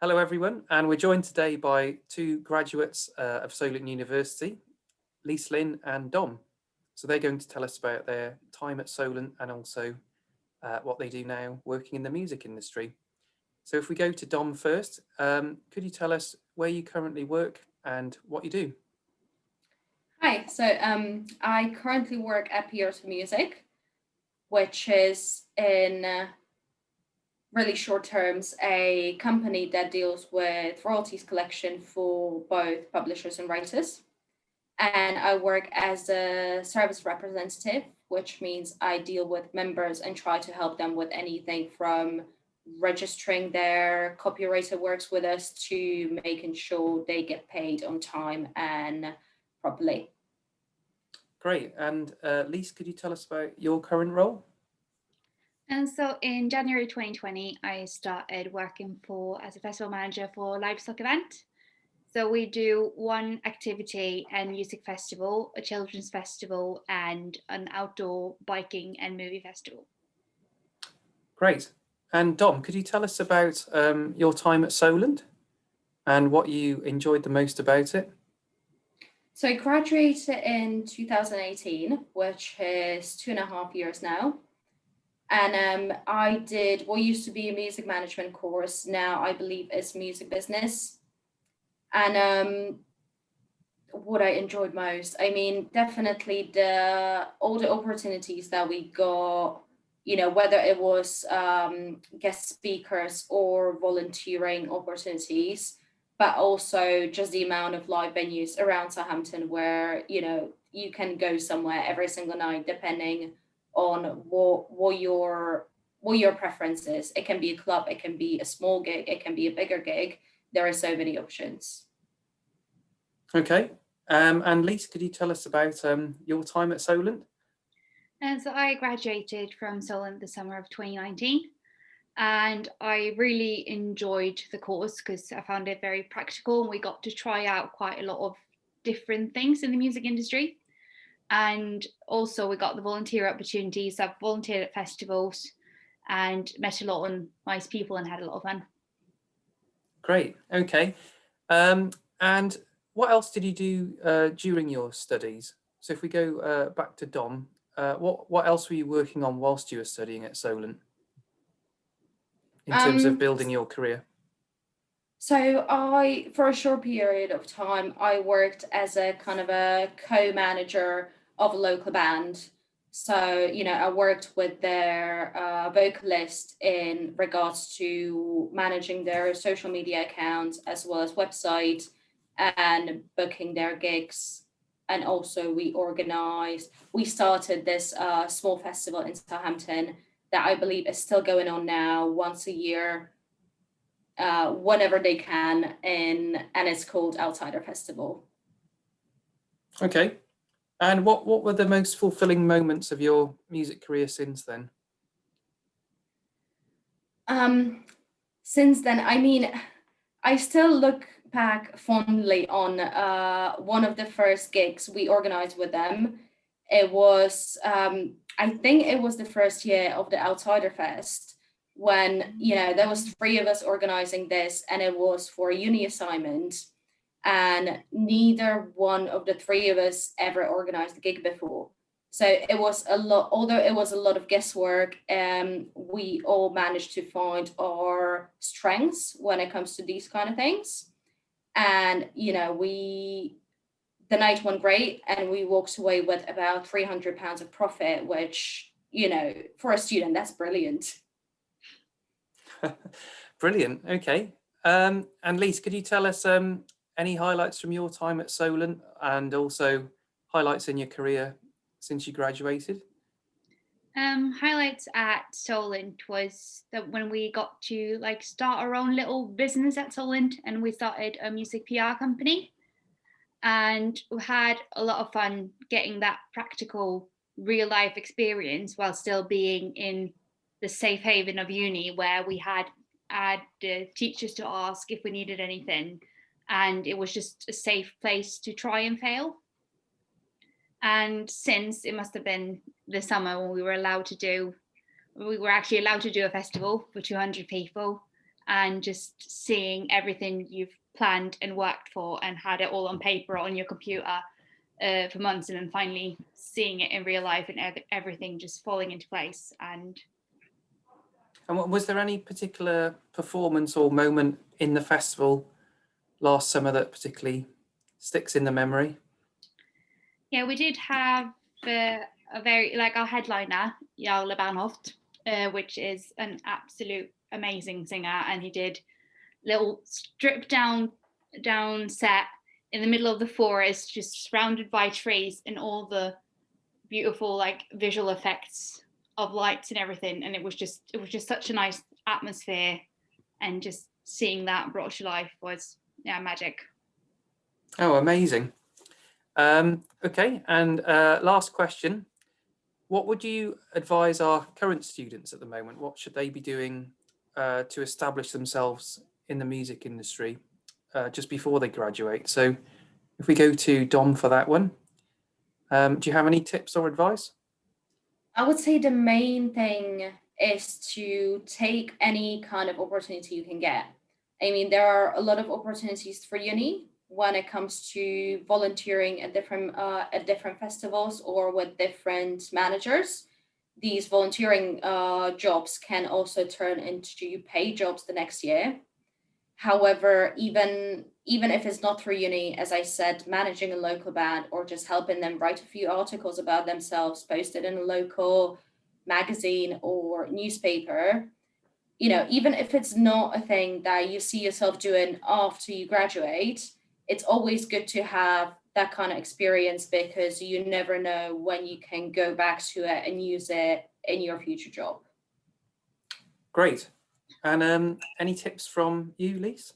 Hello, everyone, and we're joined today by two graduates of Solent University, Lise-Linn and Dom. So they're going to tell us about their time at Solent and also what they do now working in the music industry. So if we go to Dom first, could you tell us where you currently work and what you do? Hi, I currently work at Peers Music, which is in really short terms a company that deals with royalties collection for both publishers and writers. And I work as a service representative, which means I deal with members and try to help them with anything from registering their copyrighted works with us to making sure they get paid on time and properly. Great. And Lise, could you tell us about your current role? And so in January 2020, I started working as a festival manager for Livestock event. So we do one activity and music festival, a children's festival, and an outdoor biking and movie festival. Great. And Dom, could you tell us about your time at Solent and what you enjoyed the most about it? So I graduated in 2018, which is 2.5 years now. And I did what used to be a music management course, now I believe is music business. And what I enjoyed most, I mean, definitely all the opportunities that we got, whether it was guest speakers or volunteering opportunities, but also just the amount of live venues around Southampton where, you can go somewhere every single night, depending on what your preference is. It can be a club, it can be a small gig, it can be a bigger gig. There are so many options. Okay. And Lisa, could you tell us about your time at Solent? And so I graduated from Solent the summer of 2019, and I really enjoyed the course because I found it very practical and we got to try out quite a lot of different things in the music industry. And also we got the volunteer opportunities. I've volunteered at festivals and met a lot of nice people and had a lot of fun. Great. Okay. And what else did you do during your studies? So if we go back to Dom, what else were you working on whilst you were studying at Solent in terms of building your career? So for a short period of time, I worked as a kind of a co-manager of a local band. So, I worked with their vocalist in regards to managing their social media accounts as well as website and booking their gigs. And also we started this small festival in Southampton that I believe is still going on now once a year, whenever they can, and it's called Outsider Festival. Okay. And what were the most fulfilling moments of your music career since then? Since then, I mean, I still look back fondly on one of the first gigs we organized with them. It was, I think it was the first year of the Outsider Fest, when, there was 3 of us organizing this, and it was for a uni assignment, and neither one of the 3 of us ever organized a gig before. So it was a lot, although it was a lot of guesswork, we all managed to find our strengths when it comes to these kind of things. And, the night went great, and we walked away with about £300 of profit, which, for a student, that's brilliant. Brilliant. Okay. And Lise, could you tell us any highlights from your time at Solent and also highlights in your career since you graduated? Highlights at Solent was that when we got to start our own little business at Solent, and we started a music PR company, and we had a lot of fun getting that practical real life experience while still being in the safe haven of uni, where we had the teachers to ask if we needed anything, and it was just a safe place to try and fail. And since it must have been the summer when we were actually allowed to do a festival for 200 people, and just seeing everything you've planned and worked for and had it all on paper or on your computer for months, and then finally seeing it in real life and everything just falling into place. And was there any particular performance or moment in the festival last summer that particularly sticks in the memory? Yeah, we did have a very, like, our headliner, Jarl Lebanhoft, which is an absolute amazing singer, and he did little stripped down set in the middle of the forest, just surrounded by trees and all the beautiful like visual effects of lights and everything, and it was just such a nice atmosphere, and just seeing that brought to life was magic. Oh, amazing. Okay, and last question. What would you advise our current students at the moment? What should they be doing to establish themselves in the music industry just before they graduate? So if we go to Dom for that one, do you have any tips or advice? I would say the main thing is to take any kind of opportunity you can get. I mean, there are a lot of opportunities for uni when it comes to volunteering at different festivals or with different managers. These volunteering jobs can also turn into paid jobs the next year. However, even if it's not through uni, as I said, managing a local band or just helping them write a few articles about themselves, posted in a local magazine or newspaper, even if it's not a thing that you see yourself doing after you graduate, it's always good to have that kind of experience, because you never know when you can go back to it and use it in your future job. Great. And any tips from you, Lise?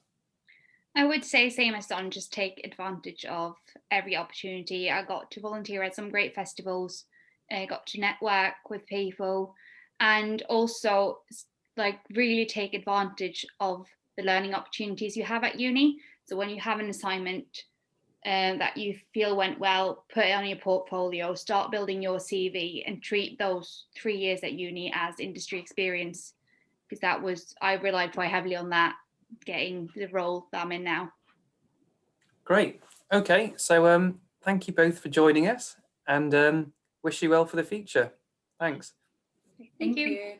I would say same as Don, just take advantage of every opportunity. I got to volunteer at some great festivals, I got to network with people, and also like really take advantage of the learning opportunities you have at uni. So when you have an assignment that you feel went well, put it on your portfolio, start building your CV, and treat those 3 years at uni as industry experience, because I relied quite heavily on that, getting the role that I'm in now. Great. Okay, so thank you both for joining us, and wish you well for the future. Thanks. Thank Thank you. you.